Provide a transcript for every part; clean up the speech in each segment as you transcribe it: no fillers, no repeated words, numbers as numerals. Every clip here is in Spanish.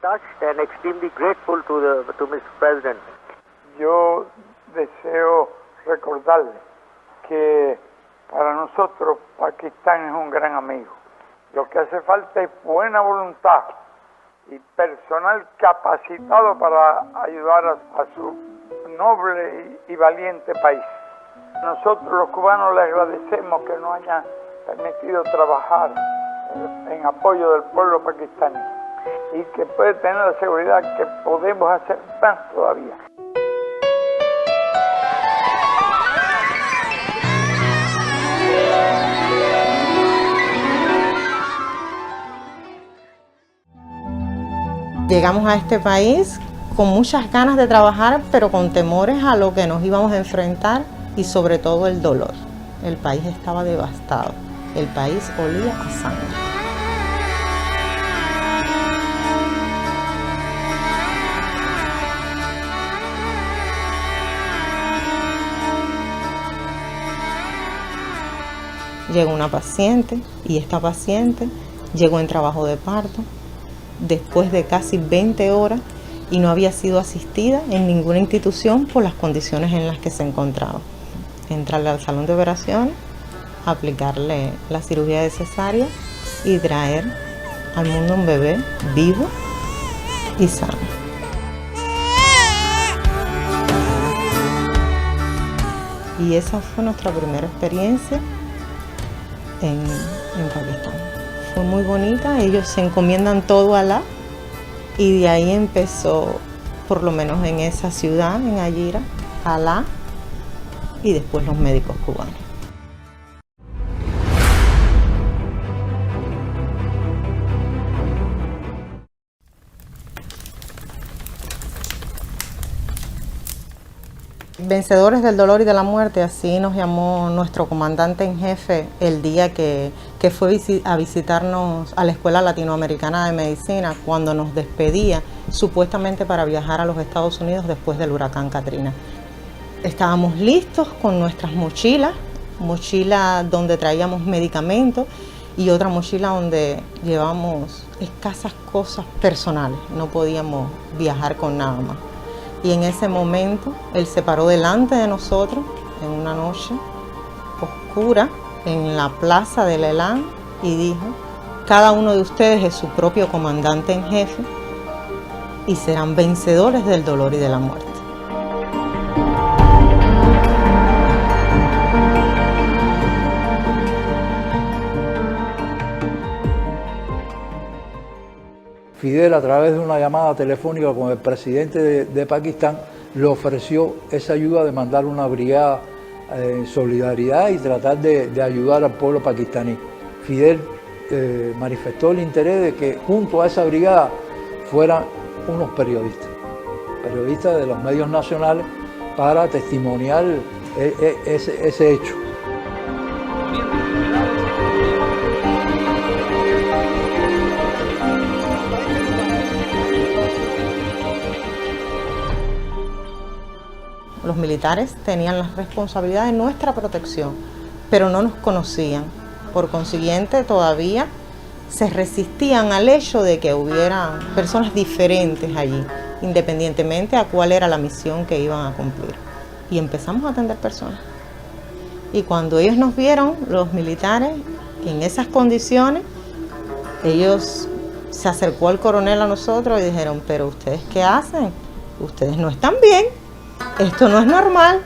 touched and extremely grateful to Mr. President. Yo deseo recordarle que para nosotros Pakistán es un gran amigo. Lo que hace falta es buena voluntad y personal capacitado para ayudar a su noble y valiente país. Nosotros los cubanos le agradecemos que nos hayan permitido trabajar en apoyo del pueblo pakistaní y que puede tener la seguridad que podemos hacer más todavía. Llegamos a este país con muchas ganas de trabajar, pero con temores a lo que nos íbamos a enfrentar y sobre todo el dolor. El país estaba devastado, el país olía a sangre. Llegó una paciente y esta paciente llegó en trabajo de parto después de casi 20 horas y no había sido asistida en ninguna institución por las condiciones en las que se encontraba. Entrarle al salón de operaciones, aplicarle la cirugía de cesárea y traer al mundo un bebé vivo y sano. Y esa fue nuestra primera experiencia en Pakistán. Fue muy bonita, ellos se encomiendan todo a Alá y de ahí empezó, por lo menos en esa ciudad, en Ayira, Alá y después los médicos cubanos. Vencedores del dolor y de la muerte, así nos llamó nuestro comandante en jefe el día que fue a visitarnos a la Escuela Latinoamericana de Medicina cuando nos despedía supuestamente para viajar a los Estados Unidos después del huracán Katrina. Estábamos listos con nuestras mochilas, mochila donde traíamos medicamentos y otra mochila donde llevamos escasas cosas personales, no podíamos viajar con nada más. Y en ese momento, él se paró delante de nosotros en una noche oscura en la plaza del Elan y dijo: cada uno de ustedes es su propio comandante en jefe y serán vencedores del dolor y de la muerte. Fidel, a través de una llamada telefónica con el presidente de Pakistán, le ofreció esa ayuda de mandar una brigada en solidaridad y tratar de ayudar al pueblo pakistaní. Fidel manifestó el interés de que junto a esa brigada fueran unos periodistas de los medios nacionales para testimoniar ese hecho. Los militares tenían la responsabilidad de nuestra protección, pero no nos conocían. Por consiguiente, todavía se resistían al hecho de que hubiera personas diferentes allí, independientemente a cuál era la misión que iban a cumplir. Y empezamos a atender personas. Y cuando ellos nos vieron, los militares, en esas condiciones, ellos se acercó el coronel a nosotros y dijeron: pero ¿ustedes qué hacen? Ustedes no están bien. Esto no es normal,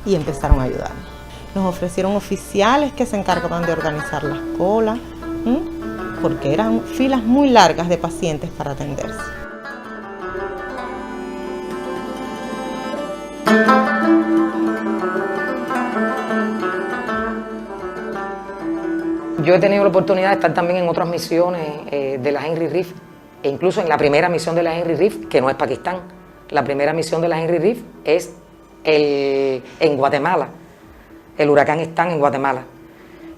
y empezaron a ayudarnos. Nos ofrecieron oficiales que se encargaban de organizar las colas, porque eran filas muy largas de pacientes para atenderse. Yo he tenido la oportunidad de estar también en otras misiones de la Henry Reef, e incluso en la primera misión de la Henry Reef, que no es Pakistán. La primera misión de la Henry Reef es en Guatemala, el huracán Stan en Guatemala,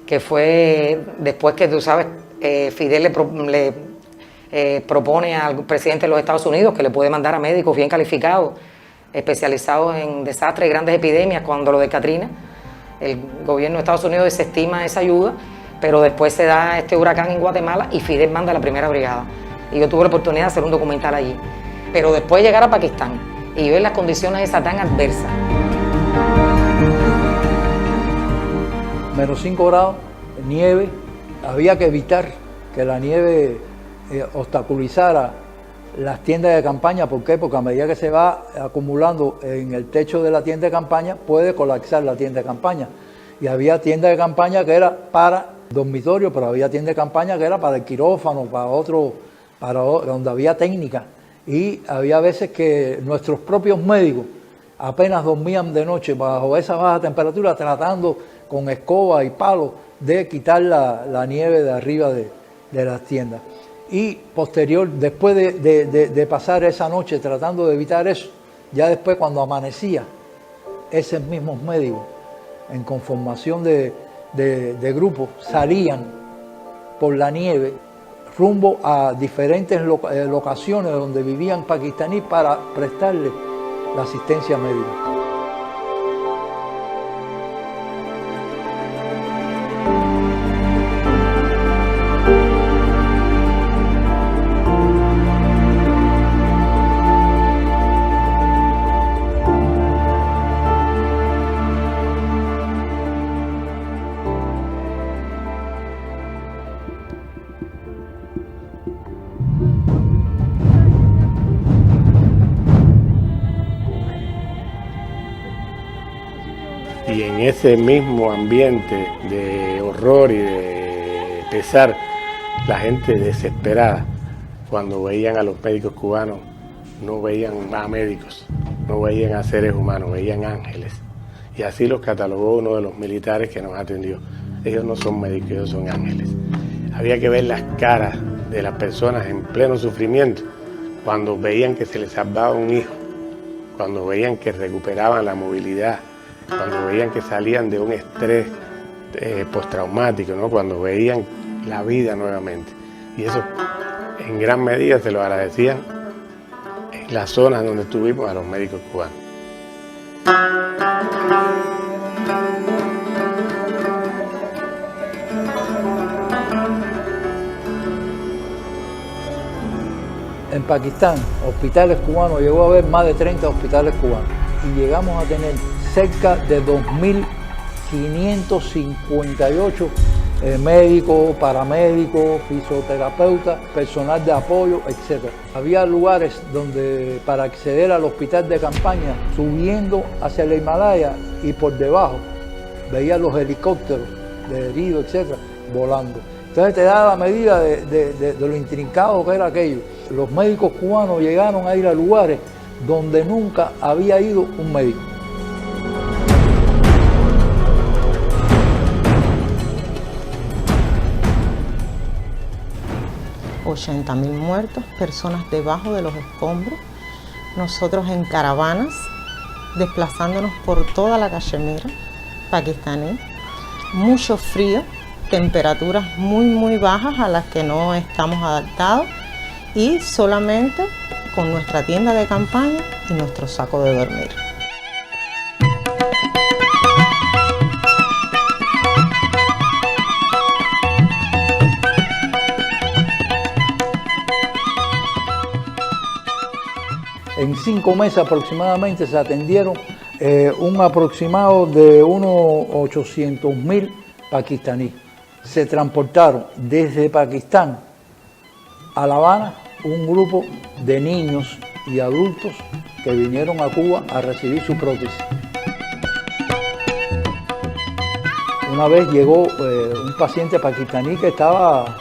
que fue después que, tú sabes, Fidel le propone al presidente de los Estados Unidos que le puede mandar a médicos bien calificados, especializados en desastres y grandes epidemias. Cuando lo de Katrina, el gobierno de Estados Unidos desestima esa ayuda, pero después se da este huracán en Guatemala y Fidel manda la primera brigada. y yo tuve la oportunidad de hacer un documental allí. Pero después de llegar a Pakistán y ver las condiciones esas tan adversas. Menos 5 grados, nieve, había que evitar que la nieve obstaculizara las tiendas de campaña. ¿Por qué? Porque a medida que se va acumulando en el techo de la tienda de campaña, puede colapsar la tienda de campaña. Y había tiendas de campaña que era para dormitorio, pero había tiendas de campaña que era para el quirófano, para donde había técnica. Y había veces que nuestros propios médicos apenas dormían de noche bajo esa baja temperatura, tratando con escoba y palos de quitar la nieve de arriba de las tiendas. Y posterior, después de pasar esa noche tratando de evitar eso, ya después cuando amanecía, esos mismos médicos, en conformación de grupos, salían por la nieve rumbo a diferentes locaciones donde vivían pakistaníes para prestarles la asistencia médica. Y en ese mismo ambiente de horror y de pesar, la gente desesperada, cuando veían a los médicos cubanos, no veían a médicos, no veían a seres humanos, veían ángeles. Y así los catalogó uno de los militares que nos atendió. Ellos no son médicos, ellos son ángeles. Había que ver las caras de las personas en pleno sufrimiento, cuando veían que se les salvaba un hijo, cuando veían que recuperaban la movilidad, cuando veían que salían de un estrés postraumático, ¿no? Cuando veían la vida nuevamente. Y eso en gran medida se lo agradecían en las zonas donde estuvimos a los médicos cubanos. En Pakistán, hospitales cubanos, llegó a haber más de 30 hospitales cubanos y llegamos a tener cerca de 2.558 médicos, paramédicos, fisioterapeutas, personal de apoyo, etc. Había lugares donde para acceder al hospital de campaña, subiendo hacia el Himalaya y por debajo, veía los helicópteros de heridos, etc., volando. Entonces te da la medida de lo intrincado que era aquello. Los médicos cubanos llegaron a ir a lugares donde nunca había ido un médico. $80.000 muertos, personas debajo de los escombros, nosotros en caravanas, desplazándonos por toda la Cachemira pakistaní, mucho frío, temperaturas muy bajas a las que no estamos adaptados y solamente con nuestra tienda de campaña y nuestro saco de dormir. En 5 meses aproximadamente se atendieron un aproximado de unos 800.000 pakistaníes. Se transportaron desde Pakistán a La Habana un grupo de niños y adultos que vinieron a Cuba a recibir su prótesis. Una vez llegó un paciente pakistaní que estaba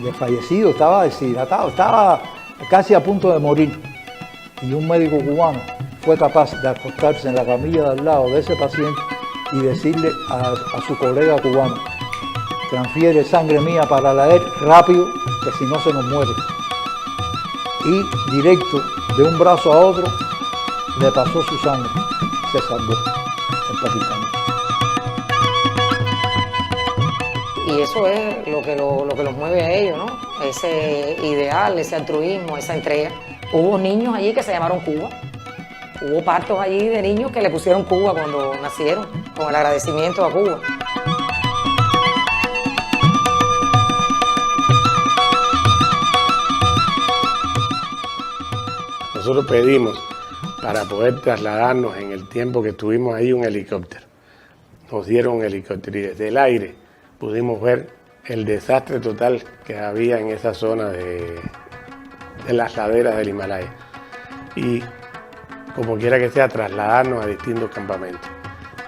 desfallecido, estaba deshidratado, estaba casi a punto de morir. Y un médico cubano fue capaz de acostarse en la camilla de al lado de ese paciente y decirle a su colega cubano: transfiere sangre mía para la él rápido, que si no se nos muere. Y directo, de un brazo a otro, le pasó su sangre. Se salvó el pakistaní. Y eso es lo que los mueve a ellos, ¿no? Ese ideal, ese altruismo, esa entrega. Hubo niños allí que se llamaron Cuba. Hubo partos allí de niños que le pusieron Cuba cuando nacieron, con el agradecimiento a Cuba. nosotros pedimos para poder trasladarnos en el tiempo que estuvimos ahí un helicóptero. Nos dieron un helicóptero y desde el aire pudimos ver el desastre total que había en esa zona de las laderas del Himalaya. Y como quiera que sea, trasladarnos a distintos campamentos.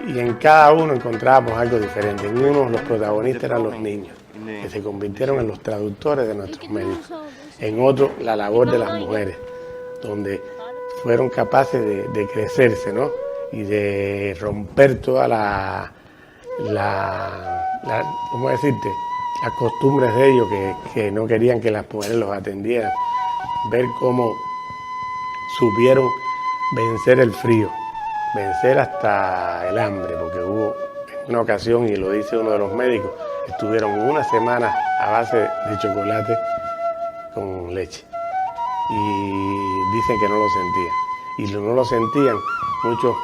Y en cada uno encontrábamos algo diferente. En uno los protagonistas eran los niños, que se convirtieron en los traductores de nuestros médicos. En otro, la labor de las mujeres, donde fueron capaces de crecerse, ¿no? Y de romper toda ¿cómo decirte? Las costumbres de ellos que no querían que las mujeres los atendieran. Ver cómo supieron vencer el frío, vencer hasta el hambre, porque hubo una ocasión, y lo dice uno de los médicos, estuvieron una semana a base de chocolate con leche. Y dicen que no lo sentían. Y no lo sentían, muchos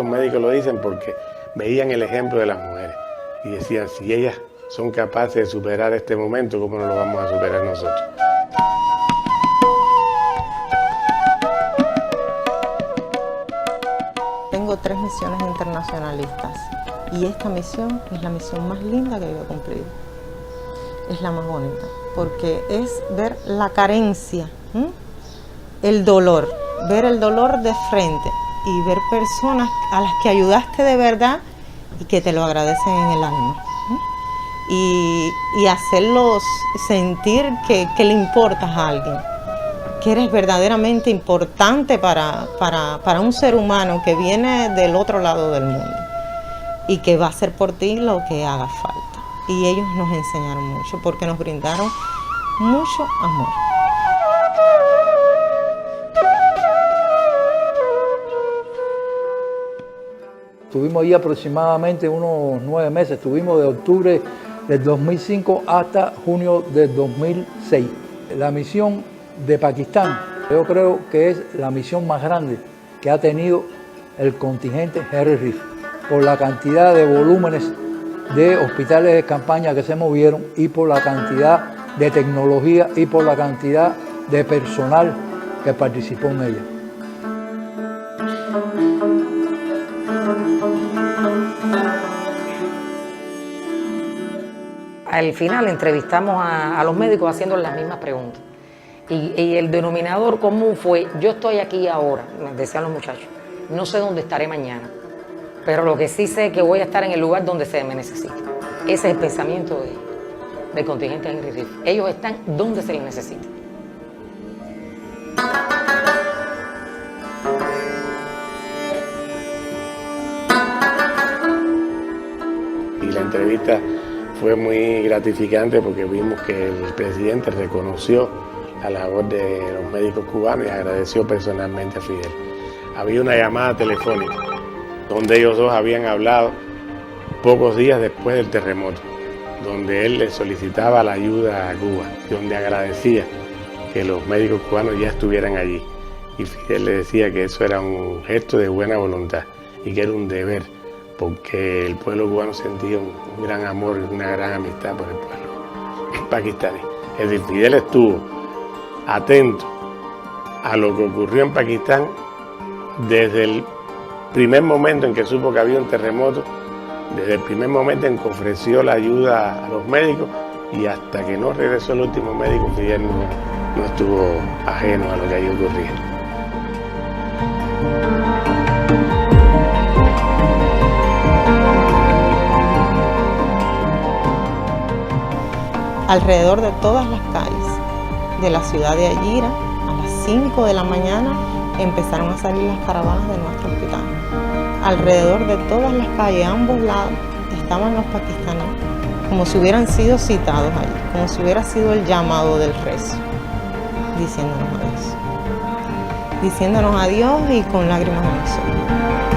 médicos lo dicen porque veían el ejemplo de las mujeres y decían, si ellas son capaces de superar este momento, ¿cómo no lo vamos a superar nosotros? Tengo 3 misiones internacionalistas y esta misión es la misión más linda que yo he cumplido. Es la más bonita, porque es ver la carencia, el dolor, ver el dolor de frente y ver personas a las que ayudaste de verdad y que te lo agradecen en el alma. Y hacerlos sentir que le importas a alguien, que eres verdaderamente importante para un ser humano que viene del otro lado del mundo y que va a hacer por ti lo que haga falta. Y ellos nos enseñaron mucho porque nos brindaron mucho amor. Estuvimos ahí aproximadamente unos 9 meses, estuvimos de octubre del 2005 hasta junio del 2006. La misión de Pakistán, yo creo que es la misión más grande que ha tenido el contingente Henry Reef, por la cantidad de volúmenes de hospitales de campaña que se movieron y por la cantidad de tecnología y por la cantidad de personal que participó en ella. Al final entrevistamos a los médicos haciendo las mismas preguntas. Y el denominador común fue, yo estoy aquí ahora, decían los muchachos, no sé dónde estaré mañana, pero lo que sí sé es que voy a estar en el lugar donde se me necesite. Ese es el pensamiento del contingente Henry Reef. Ellos están donde se les necesita. Y la entrevista fue muy gratificante porque vimos que el presidente reconoció la labor de los médicos cubanos y agradeció personalmente a Fidel. Había una llamada telefónica donde ellos dos habían hablado pocos días después del terremoto, donde él le solicitaba la ayuda a Cuba, donde agradecía que los médicos cubanos ya estuvieran allí. Y Fidel le decía que eso era un gesto de buena voluntad y que era un deber, porque el pueblo cubano sentía un gran amor y una gran amistad por el pueblo pakistaní. Es decir, Fidel estuvo atento a lo que ocurrió en Pakistán desde el primer momento en que supo que había un terremoto, desde el primer momento en que ofreció la ayuda a los médicos y hasta que no regresó el último médico, Fidel no estuvo ajeno a lo que allí ocurría. Alrededor de todas las calles de la ciudad de Ayira, a las 5 de la mañana empezaron a salir las caravanas de nuestro hospital. Alrededor de todas las calles, a ambos lados, estaban los pakistaníes, como si hubieran sido citados allí, como si hubiera sido el llamado del rezo, diciéndonos adiós y con lágrimas en los ojos.